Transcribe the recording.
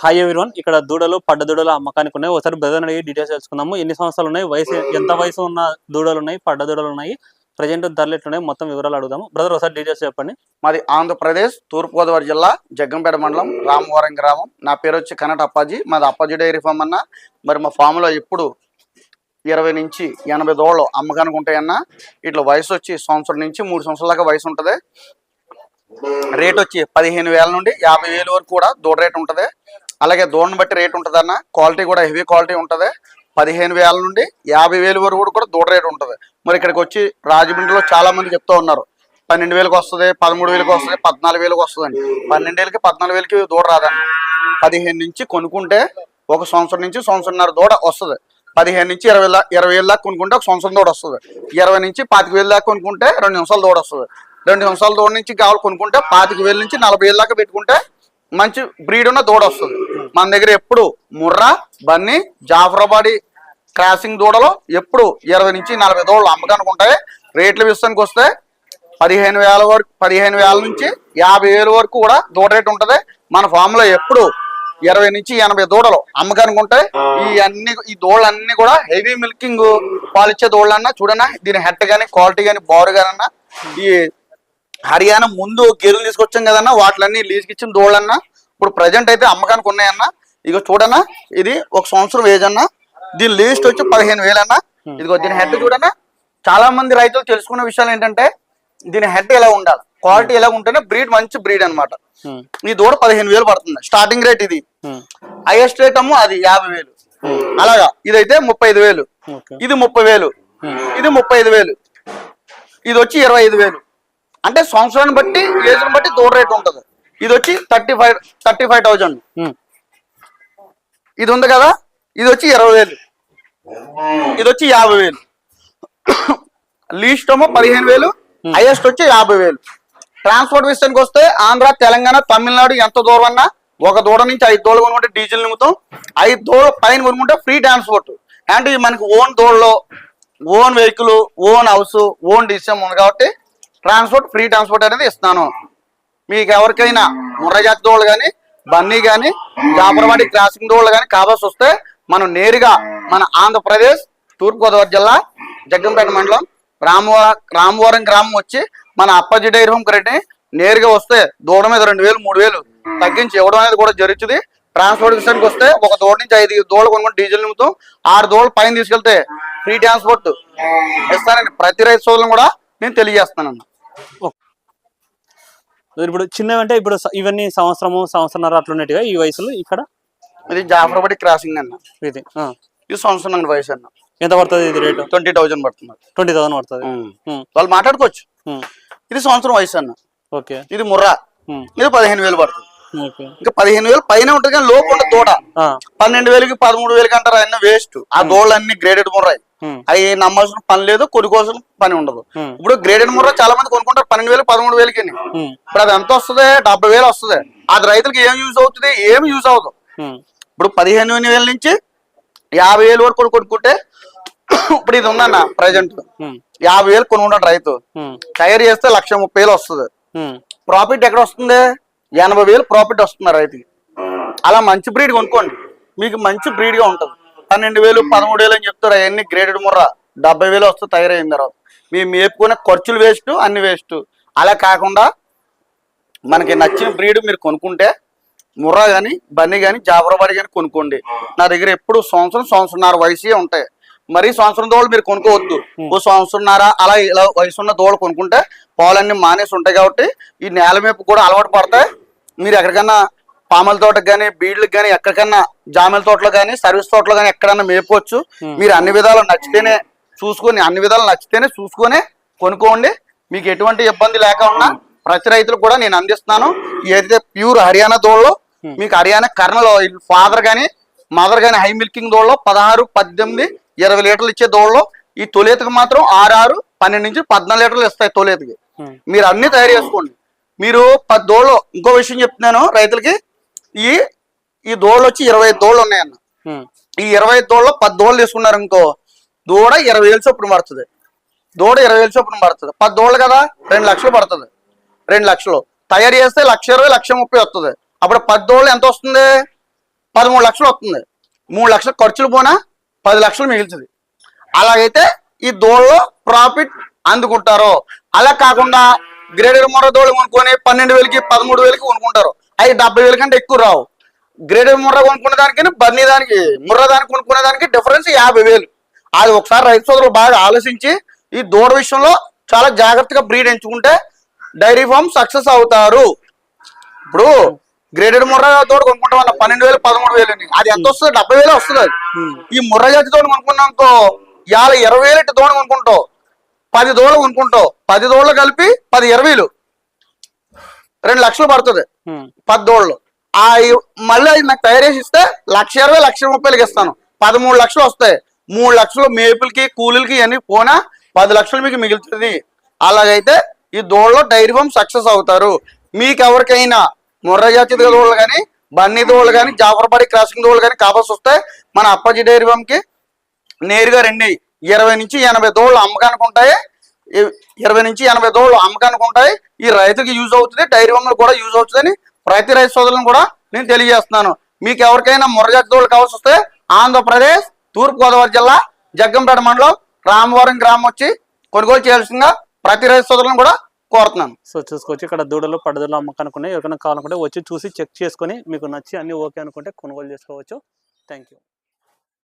Hi everyone, ఇక్కడ దూడలు పడ్డ దూడలు అమ్మకానికి ఉన్నాయి. ఒకసారి బ్రదర్ అడిగి డీటెయిల్స్ తెలుసుకుందాము. ఎన్ని సంవత్సరాలు ఉన్నాయి, వయసు ఎంత వయసు ఉన్న దూడలు ఉన్నాయి, పడ్డ దూడలు ఉన్నాయి, ప్రజెంట్ ధరలు ఎట్లున్నాయి, మొత్తం వివరాలు అడుగుదాము. బ్రదర్ ఒకసారి డీటెయిల్స్ చెప్పండి. మాది ఆంధ్రప్రదేశ్ తూర్పుగోదావరి జిల్లా జగ్గంపేట మండలం రామవరం గ్రామం. నా పేరు వచ్చి కనట అప్పాజీ. మాది అప్పాజీ డైరీ ఫామ్ అన్న. మరి మా ఫామ్లో ఎప్పుడు 20 నుంచి 80 దూడలు అమ్మకానికి ఉంటాయన్న. ఇట్లా వయసు వచ్చి సంవత్సరం నుంచి 3 సంవత్సరాల దాకా వయసు ఉంటుంది. రేట్ వచ్చి 15,000 నుండి 50,000 వరకు కూడా దూడ రేట్ ఉంటుంది. అలాగే దూడను బట్టి రేట్ ఉంటుంది అన్న. క్వాలిటీ కూడా హెవీ క్వాలిటీ ఉంటుంది. 15,000 నుండి 50,000 వరకు కూడా దూడ రేట్ ఉంటుంది. మరి ఇక్కడికి వచ్చి రాజమండ్రిలో చాలా మంది చెప్తూ ఉన్నారు 12,000కి వస్తుంది, 13,000కి వస్తుంది, 14,000కి వస్తుందండి. 12,000కి 14,000కి దూడ రాదండి. 15 నుంచి కొనుక్కుంటే ఒక సంవత్సరం నుంచి సంవత్సరంన్నర దూడ వస్తుంది. 15 నుంచి 20,000 దాకా కొనుక్కుంటే ఒక సంవత్సరం దూడ వస్తుంది. 20 నుంచి 25,000 దాకా కొనుక్కుంటే 2 నిమిషాలు దూడ వస్తుంది. 2 నిమిషాల దూడ నుంచి కావాలి కొనుక్కుంటే 25,000 నుంచి 40,000 దాకా పెట్టుకుంటే మంచి బ్రీడ్ ఉన్న దూడ వస్తుంది. మన దగ్గర ఎప్పుడు ముర్రా, బన్నీ, జాఫరాబాదీ క్రాసింగ్ దూడలు ఎప్పుడు 20 నుంచి 40 దూడలు అమ్మకానికి ఉంటాయి. రేట్ల విషయానికి వస్తే 15,000 వరకు, 15,000 నుంచి 50,000 వరకు కూడా దూడ రేట్ ఉంటుంది. మన ఫామ్ లో ఎప్పుడు 20 నుంచి 80 దూడలు అమ్మకానికి ఉంటాయి. ఈ దూడలన్నీ కూడా హెవీ మిల్కింగ్ పాలిచ్చే దూడలన్నా. చూడన్నా దీని హెడ్ కానీ క్వాలిటీ కానీ బారు కానన్నా. ఈ హర్యానా ముందు గేదెలు తీసుకొచ్చాం కదన్నా, వాటిలన్నీ లీజ్కి ఇచ్చిన దూడలన్నా ఇప్పుడు ప్రజెంట్ అయితే అమ్మకానికి ఉన్నాయన్నా. ఇక చూడన్నా, ఇది ఒక సంవత్సరం ఏజ్ అన్నా. దీని లీస్ట్ వచ్చి 15,000 అన్నా. ఇదిగో దీని హెడ్ చూడన్నా. చాలా మంది రైతులు తెలుసుకునే విషయాలు ఏంటంటే దీని హెడ్ ఎలా ఉండాలి, క్వాలిటీ ఎలా ఉంటేనే బ్రీడ్ మంచి బ్రీడ్ అనమాట. ఈ దూడ 15,000 పడుతుంది స్టార్టింగ్ రేట్. ఇది హైయెస్ట్ రేట్ అమ్ము అది 50,000. అలాగా ఇదైతే 35,000, ఇది 30,000, ఇది 35,000, ఇది వచ్చి 25,000. అంటే సంవత్సరాన్ని బట్టి ఏజ్ని బట్టి దూడ రేట్ ఉంటుంది. ఇది వచ్చి 35,000. ఇది ఉంది కదా, ఇది వచ్చి 20,000, ఇది వచ్చి 50,000. లీస్ట్ ఏమో 15,000, హైయెస్ట్ వచ్చి 50,000. ట్రాన్స్పోర్ట్ విషయానికి వస్తే ఆంధ్ర, తెలంగాణ, తమిళనాడు ఎంత దూరం అన్నా ఒక దూడ నుంచి 5 దూడలు కొనుక్కుంటే డీజిల్ నిమిత్తం, 5 దూడలు పైన కొనుక్కుంటే ఫ్రీ ట్రాన్స్పోర్ట్. అంటే మనకి ఓన్ దూడలో own vehicle, own house, own decision ఉంది కాబట్టి ఫ్రీ ట్రాన్స్పోర్ట్ అనేది ఇస్తున్నాను. మీకు ఎవరికైనా ముర్రజాతి దూడలు కానీ, బన్నీ కానీ, జాఫరాబాదీ క్రాసింగ్ దూడలు కానీ కావాల్సి వస్తే మనం నేరుగా మన ఆంధ్రప్రదేశ్ తూర్పుగోదావరి జిల్లా జగ్గంపేట మండలం రామవరం గ్రామం వచ్చి మన అప్పాజీ డైరీ ఫామ్ కరెక్ట్ నేరుగా వస్తే దూడ మీద 2,000, 3,000 తగ్గించి ఇవ్వడం అనేది కూడా జరుగుతుంది. ట్రాన్స్పోర్ట్ విషయానికి వస్తే ఒక దూడ నుంచి 5 దూడలు కొనుక్కుంటే డీజిల్ నిమిత్తం 6 దూడలు పైన తీసుకెళ్తే ఫ్రీ ట్రాన్స్పోర్ట్ ఇస్తానండి. ప్రతి రైతు సోదరులను కూడా నేను తెలియజేస్తానన్నా. ఇప్పుడు చిన్నవి అంటే ఇప్పుడు ఇవన్నీ సంవత్సరంన్నర అట్లున్నట్టుగా ఈ వయసులో. ఇక్కడ ఇది జాఫరాబాదీ క్రాసింగ్ అన్న. ఇది సంవత్సరం వయసు అన్న. ఎంత పడుతుంది ఇది రేటు? 20,000 పడుతుంది. 20,000 పడుతుంది. వాళ్ళు మాట్లాడుకోవచ్చు. ఇది సంవత్సరం వయసు అన్న. ఓకే. ఇది ముర్రా, ఇది 15,000 పడుతుంది. ఇంకా 15,000 పైన ఉంటుంది కానీ లోపు ఉంటుంది దూడ. 12,000కి 13,000కి అంటారు అన్న వేస్ట్. ఆ దూడలు అన్ని గ్రేడెడ్ ముర్రాయి. అవి నమ్మాల్సిన పని లేదు, కొనుక్కోవాల్సిన పని ఉండదు. ఇప్పుడు గ్రేడెడ్ ముర్రా చాలా మంది కొనుక్కుంటారు 12,000, 13,000కి. ఇప్పుడు అది ఎంత వస్తుంది? 70,000 వస్తుంది. అది రైతులకి ఏం యూజ్ అవుతుంది? ఏమి యూజ్ అవ్వదు. ఇప్పుడు 15,000 నుంచి 50,000 వరకు కొనుక్కుంటే ఇప్పుడు ఇది ఉందన్న ప్రజెంట్ 50,000 కొనుక్కుంటాడు రైతు. తయారు చేస్తే 1,30,000 వస్తుంది. ప్రాఫిట్ ఎక్కడ వస్తుంది? 80,000 ప్రాఫిట్ వస్తుంది రైతుకి. అలా మంచి బ్రీడ్ కొనుక్కోండి, మీకు మంచి బ్రీడ్ గా ఉంటుంది. 12,000, 13,000 అని చెప్తారు. అవన్నీ గ్రేడెడ్ ముర్రా 70,000 వస్తే తయారైన తర్వాత మీ మేపుకునే ఖర్చులు వేస్ట్, అన్ని వేస్ట్. అలా కాకుండా మనకి నచ్చిన బ్రీడ్ మీరు కొనుక్కుంటే ముర్రా కానీ, బన్నీ కానీ, జాఫరాబాదీ కానీ కొనుక్కోండి. నా దగ్గర ఎప్పుడు సంవత్సరంన్నర వయసే ఉంటాయి. మరీ సంవత్సరం దోళ్ళు మీరు కొనుక్కోవద్దు. ఓ సంవత్సరంన్నర అలా ఇలా వయసున్న దోళ్ళు కొనుక్కుంటే పాలన్నీ మానేసి ఉంటాయి. కాబట్టి ఈ నేల మేపు కూడా అలవాటు పడతాయి. మీరు ఎక్కడికన్నా పామల తోటకు కానీ, బీడ్లకు కానీ, ఎక్కడికన్నా జామల తోటలో కానీ, సర్వీస్ తోటలో కానీ ఎక్కడన్నా మేపుకోవచ్చు. మీరు అన్ని విధాలు నచ్చితేనే చూసుకొని కొనుక్కోండి. మీకు ఎటువంటి ఇబ్బంది లేకుండా ప్రతి రైతులకు కూడా నేను అందిస్తున్నాను. ఏదైతే ప్యూర్ హర్యానా దోళ్ళు, మీకు హర్యానా కర్నలో ఫాదర్ కానీ మదర్ కానీ హై మిల్కింగ్ దోళ్ళు 16, 18, 20 లీటర్లు ఇచ్చే దోళ్ళు. ఈ తొలేతకు మాత్రం 6, 12 నుంచి 14 లీటర్లు ఇస్తాయి తొలేతకి. మీరు అన్ని తయారు చేసుకోండి. మీరు 10 దోళ్ళు. ఇంకో విషయం చెప్తున్నాను రైతులకి, ఈ దోళ్ళు వచ్చి 25 దోళ్ళు ఉన్నాయన్న. ఈ 25 దోళ్ళు 10 దోళ్ళు తీసుకున్నారు ఇంకో దూడ 20,000 చొప్పున పడుతుంది. 20,000 చొప్పున పడుతుంది. 10 దోళ్ళు కదా 2 లక్షలు పడుతుంది. 2 లక్షలు తయారు చేస్తే 1,20,000, 1,30,000 వస్తుంది. అప్పుడు 10 దోళ్ళు ఎంత వస్తుంది? 13 లక్షలు వస్తుంది. 3 లక్షలు ఖర్చులు పోనా 10 లక్షలు మిగులుతుంది. అలాగైతే ఈ దూడలో ప్రాఫిట్ అందుకుంటారు. అలా కాకుండా గ్రేడెడ్ ముర్రా దూడలు కొనుక్కొని 12,000కి 13,000కి కొనుక్కుంటారు. అవి 70,000 కంటే ఎక్కువ రావు. గ్రేడెడ్ ముర్రా కొనుక్కునే దానికి బన్నీ దానికి ముర్రా దానికి కొనుక్కునే దానికి డిఫరెన్స్ 50,000. అది ఒకసారి రైతు సోదరులు బాగా ఆలోచించి ఈ దూడ విషయంలో చాలా జాగ్రత్తగా బ్రీడ్ ఎంచుకుంటే డైరీ ఫామ్ సక్సెస్ అవుతారు. ఇప్పుడు గ్రేడెడ్ ముర్రా తోడు కొనుక్కుంటాం అన్న 12,000 13,000 అది ఎంత వస్తుంది? 70,000 వస్తుంది. ఈ ముర్రా జాతి తోడు కొనుక్కున్నాంకో 20,000 దూడ కొనుక్కుంటావు, 10 దూడలు కొనుక్కుంటావు, 10 దూడలు కలిపి 10 20,000 2 లక్షలు పడుతుంది 10 దూడలు. మళ్ళీ అది నాకు తయారు చేసి ఇస్తే 1,20,000 1,30,000 ఇస్తాను. 13 లక్షలు వస్తాయి. 3 లక్షలు మేపులకి కూలీలకి ఇవన్నీ పోనా 10 లక్షలు మీకు మిగులుతుంది. అలాగైతే ఈ దూడలో డైరీ ఫామ్ సక్సెస్ అవుతారు. మీకు ఎవరికైనా ముర్రా జాతి దూడలు కానీ బన్నీ దూడలు కానీ జాఫర్బాడి క్రాసింగ్ దూడలు కానీ కావాల్సి వస్తే మన అప్పాజీ డైరీ ఫామ్ కి నేరుగా రండి. 20 నుంచి 80 దూడలు అమ్మకానికి ఉంటాయి. 20 నుంచి 80 దూడలు అమ్మకానికి ఉంటాయి. ఈ రైతుకి యూజ్ అవుతుంది, డైరీ ఫామ్ కూడా యూజ్ అవుతుందని ప్రతి రైతు సోదరులను కూడా నేను తెలియజేస్తున్నాను. మీకు ఎవరికైనా ముర్రా జాతి దూడలు కావాల్సి వస్తే ఆంధ్రప్రదేశ్ తూర్పుగోదావరి జిల్లా జగ్గంపేట మండలం రామవరం గ్రామం వచ్చి కొనుగోలు చేయాల్సిందిగా ప్రతి రైతు సోదరులను కూడా కోరుతున్నాను. సో చూసుకోవచ్చు ఇక్కడ దూడలు పడ్డదూడలు అమ్మకానికి ఉన్నాయి. ఎవరికైనా కావాలనుకుంటే వచ్చి చూసి చెక్ చేసుకొని మీకు నచ్చి అన్ని ఓకే అనుకుంటే కొనుగోలు చేసుకోవచ్చు. Thank you.